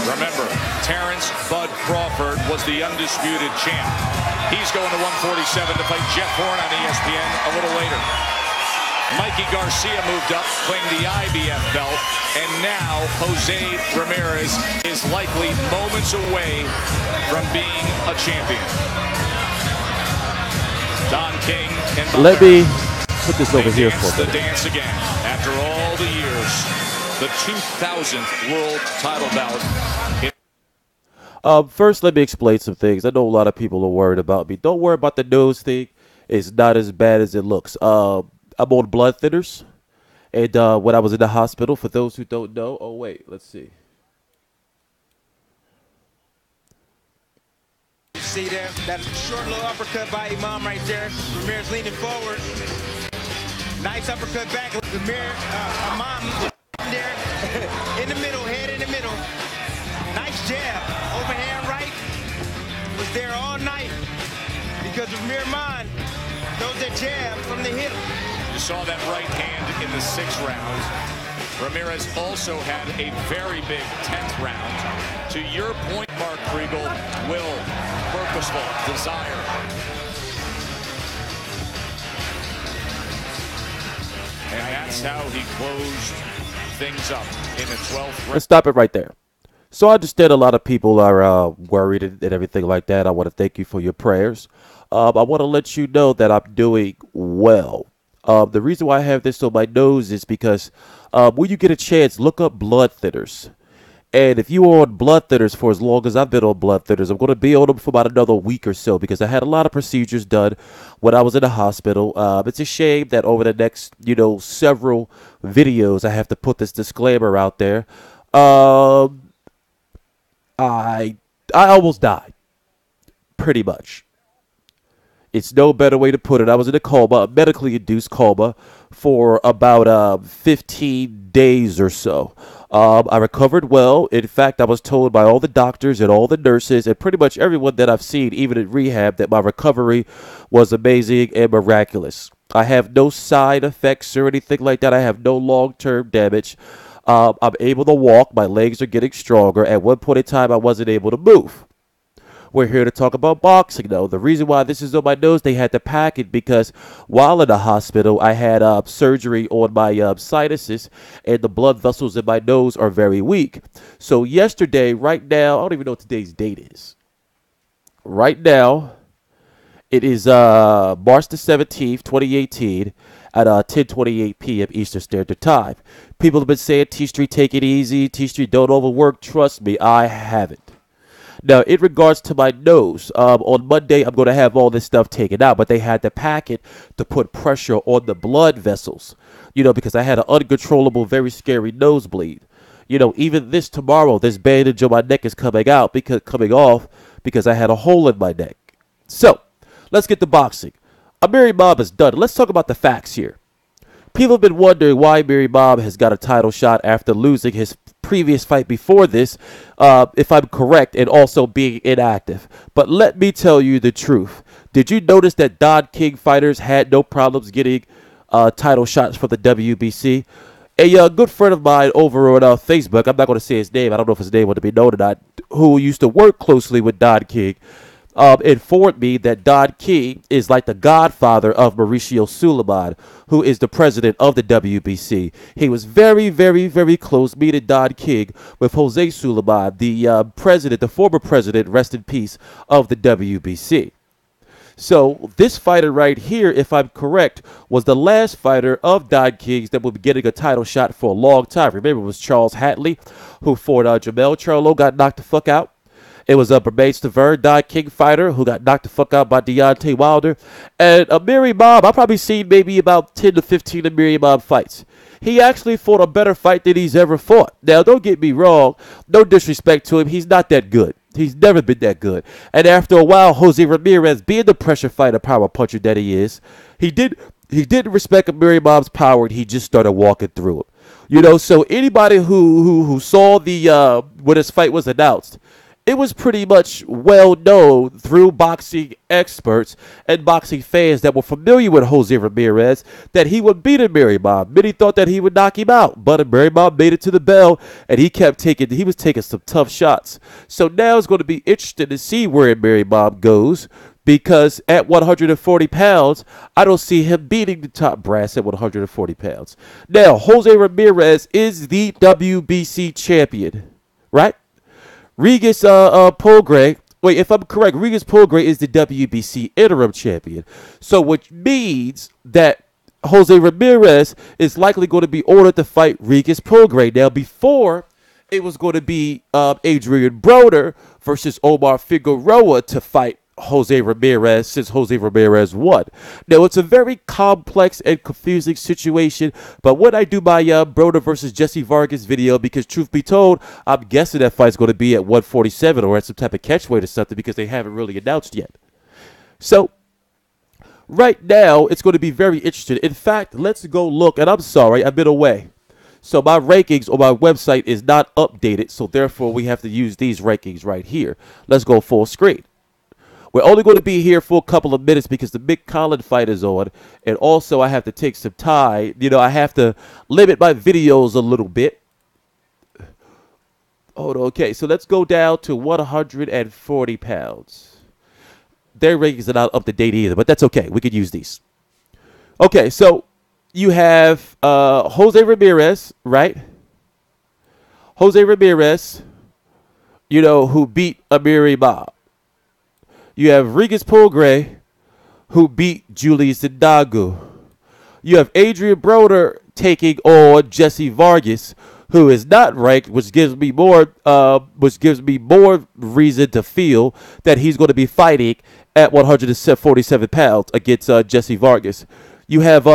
Remember, Terrence Bud Crawford was the undisputed champ. He's going to 147 to fight Jeff Horn on ESPN a little later. Mikey Garcia moved up, claimed the IBF belt, and now Jose Ramirez is likely moments away from being a champion. Don King and let me put this over here for the dance again after all the years. The 2000th world title bout. First, let me explain some things. I know a lot of people are worried about me. Don't worry about the nose thing. It's not as bad as it looks. I'm on blood thinners, and when I was in the hospital, for those who don't know, oh wait, let's see. See there, that short little uppercut by Imam right there. Ramirez leaning forward. Nice uppercut back. Amir, Imam there in the middle, head in the middle. Nice jab, overhand right. Was there all night because Imam knows that jab from the hip. You saw that right hand in the 6th round. Ramirez also had a very big 10th round. To your point, Mark Kriegel, will, purposeful, desire. And that's how he closed things up in the 12th round. Let's stop it right there. So I understand a lot of people are worried and everything like that. I want to thank you for your prayers. I want to let you know that I'm doing well. The reason why I have this on my nose is because when you get a chance, look up blood thinners. And if you are on blood thinners for as long as I've been on blood thinners, I'm going to be on them for about another week or so because I had a lot of procedures done when I was in the hospital. It's a shame that over the next, several videos, I have to put this disclaimer out there. I almost died, pretty much. It's no better way to put it. I was in a coma, a medically induced coma, for about 15 days or so. I recovered well. In fact, I was told by all the doctors and all the nurses and pretty much everyone that I've seen, even in rehab, that my recovery was amazing and miraculous. I have no side effects or anything like that. I have no long-term damage. I'm able to walk. My legs are getting stronger. At one point in time, I wasn't able to move. We're here to talk about boxing, though. The reason why this is on my nose, they had to pack it because while in the hospital, I had surgery on my sinuses, and the blood vessels in my nose are very weak. So yesterday, right now, I don't even know what today's date is. Right now, it is March the 17th, 2018, at 10:28 p.m. Eastern Standard Time. People have been saying, TstreeT, take it easy. TstreeT, don't overwork. Trust me, I haven't. Now, in regards to my nose, on Monday, I'm going to have all this stuff taken out, but they had to pack it to put pressure on the blood vessels, because I had an uncontrollable, very scary nosebleed. Even tomorrow, this bandage on my neck is coming off because I had a hole in my neck. So, let's get to boxing. Amir is done. Let's talk about the facts here. People have been wondering why Amir has got a title shot after losing his previous fight before this, if I'm correct, and also being inactive. But let me tell you the truth. Did you notice that Don King fighters had no problems getting title shots for the WBC? A good friend of mine over on Facebook, I'm not going to say his name, I don't know if his name would be known or not, who used to work closely with Don King, informed me that Don King is like the godfather of Mauricio Suleiman, who is the president of the WBC. He was very, very, very close, meeting Don King, with Jose Suleiman, the president, the former president, rest in peace, of the WBC. So this fighter right here, if I'm correct, was the last fighter of Don King's that would be getting a title shot for a long time. Remember, it was Charles Hatley, who fought Jamel Charlo, got knocked the fuck out. It was Bermane Stiverne, Don King fighter, who got knocked the fuck out by Deontay Wilder. And Amir Imam, I've probably seen maybe about 10 to 15 Amir Imam fights. He actually fought a better fight than he's ever fought. Now, don't get me wrong. No disrespect to him. He's not that good. He's never been that good. And after a while, Jose Ramirez, being the pressure fighter, power puncher that he is, he didn't respect Amir Imam's power, and he just started walking through him. So anybody who saw the when this fight was announced, it was pretty much well known through boxing experts and boxing fans that were familiar with Jose Ramirez that he would beat Imam. Many thought that he would knock him out, but Imam made it to the bell, and he was taking some tough shots. So now it's going to be interesting to see where Imam goes, because at 140 pounds, I don't see him beating the top brass at 140 pounds. Now, Jose Ramirez is the WBC champion, right? Regis Prograis, wait, if I'm correct, Regis Prograis is the WBC interim champion. So which means that Jose Ramirez is likely going to be ordered to fight Regis Prograis. Now, before, it was going to be Adrian Broner versus Omar Figueroa to fight Jose Ramirez, since Jose Ramirez won. Now, it's a very complex and confusing situation, but when I do my Broner versus Jesse Vargas video, because truth be told, I'm guessing that fight's going to be at 147 or at some type of catchweight or something, because they haven't really announced yet. So, right now, it's going to be very interesting. In fact, let's go look, and I'm sorry, I've been away. So my rankings on my website is not updated, so therefore we have to use these rankings right here. Let's go full screen. We're only going to be here for a couple of minutes because the Mick Collin fight is on. And also I have to take some time. You know, I have to limit my videos a little bit. Hold on. Okay, so let's go down to 140 pounds. Their rankings are not up to date either, but that's okay. We could use these. Okay, so you have Jose Ramirez, right? Jose Ramirez, you know, who beat Amir. You have Regis Prograis, who beat Julius Ndagu. You have Adrian Broner taking on Jesse Vargas, who is not ranked, which gives me more reason to feel that he's going to be fighting at 147 pounds against Jesse Vargas. You have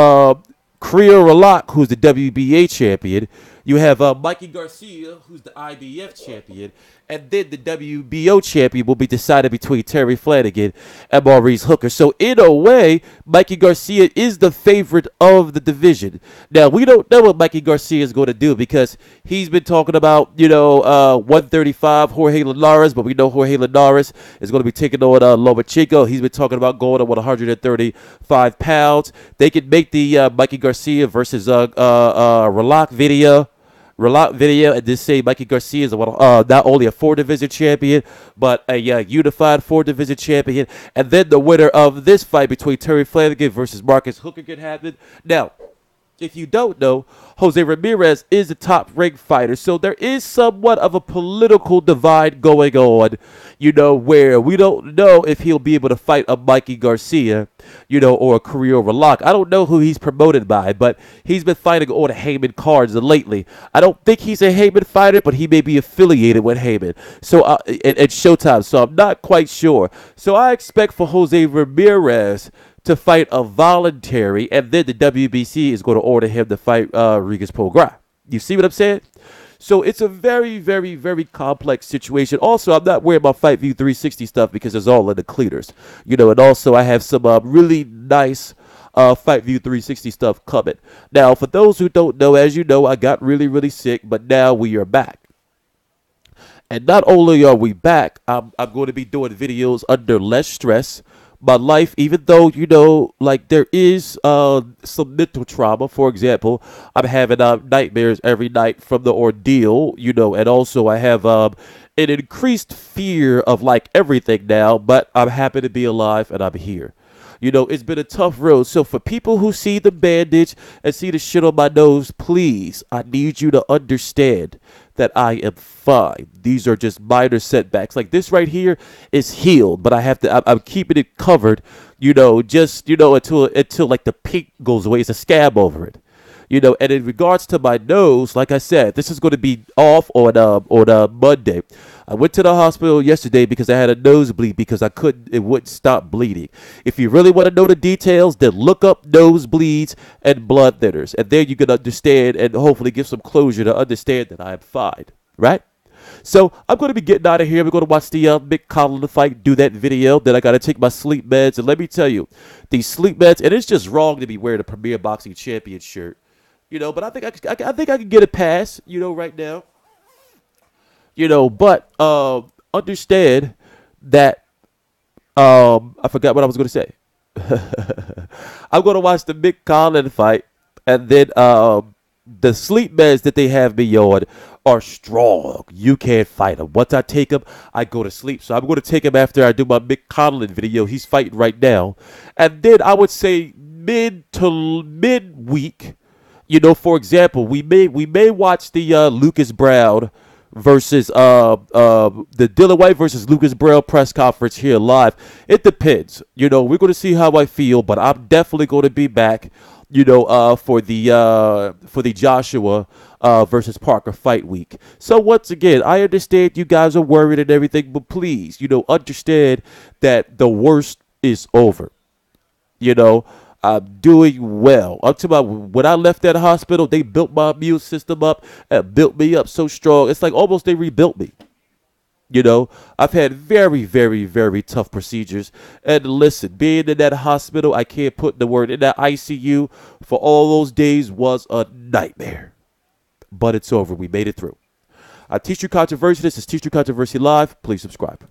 Creel Rolak, who's the WBA champion. You have Mikey Garcia, who's the IBF champion. And then the WBO champion will be decided between Terry Flanagan and Maurice Hooker. So in a way, Mikey Garcia is the favorite of the division. Now, we don't know what Mikey Garcia is going to do, because he's been talking about, 135 Jorge Linares, but we know Jorge Linares is going to be taking on Lomachenko. He's been talking about going to 135 pounds. They could make the Mikey Garcia versus Rolak video and just say Mikey Garcia is not only a 4-division champion, but a unified 4-division champion. And then the winner of this fight between Terry Flanagan versus Marcus Hooker could happen. Now, if you don't know, Jose Ramirez is a top-ranked fighter, so there is somewhat of a political divide going on, where we don't know if he'll be able to fight a Mikey Garcia, or a Creel Rolak. I don't know who he's promoted by, but he's been fighting on Heyman cards lately. I don't think he's a Heyman fighter, but he may be affiliated with Heyman. So at Showtime, so I'm not quite sure. So I expect for Jose Ramirez to fight a voluntary, and then the WBC is going to order him to fight Regis Prograis. You see what I'm saying? So it's a very, very, very complex situation. Also, I'm not wearing my Fight View 360 stuff because it's all in the cleaners. And also I have some really nice Fight View 360 stuff coming. Now, for those who don't know, as you know, I got really, really sick, but now we are back. And not only are we back, I'm going to be doing videos under less stress. My life, even though, there is some mental trauma. For example, I'm having nightmares every night from the ordeal, and also I have an increased fear of everything now, but I'm happy to be alive and I'm here. It's been a tough road. So for people who see the bandage and see the shit on my nose, please, I need you to understand that I am fine. These are just minor setbacks. Like this right here is healed, but I'm keeping it covered, until the pink goes away. It's a scab over it. And in regards to my nose, like I said, this is going to be off on Monday. I went to the hospital yesterday because I had a nosebleed because it wouldn't stop bleeding. If you really want to know the details, then look up nosebleeds and blood thinners. And then you can understand and hopefully give some closure to understand that I am fine, right? So I'm going to be getting out of here. We're going to watch the Mick Collin fight, do that video. Then I got to take my sleep meds. And let me tell you, these sleep meds, and it's just wrong to be wearing a Premier Boxing Champion shirt. But I think I can get a pass, right now. But understand that I forgot what I was going to say. I'm going to watch the Mick Collins fight, and then the sleep meds that they have me on are strong. You can't fight them. Once I take them, I go to sleep. So I'm going to take him after I do my Mick Collins video. He's fighting right now. And then I would say midweek, for example, we may watch the Lucas Brown versus the Dylan White versus Lucas Brown press conference here live. It depends. We're going to see how I feel, but I'm definitely going to be back, for the Joshua versus Parker fight week. So once again, I understand you guys are worried and everything, but please, understand that the worst is over. I'm doing well. I'm talking about when I left that hospital, they built my immune system up and built me up so strong. It's like almost they rebuilt me. I've had very, very, very tough procedures. And listen, being in that hospital, I can't put the word in that ICU for all those days was a nightmare. But it's over. We made it through. TstreeT Controversy. This is TstreeT Controversy Live. Please subscribe.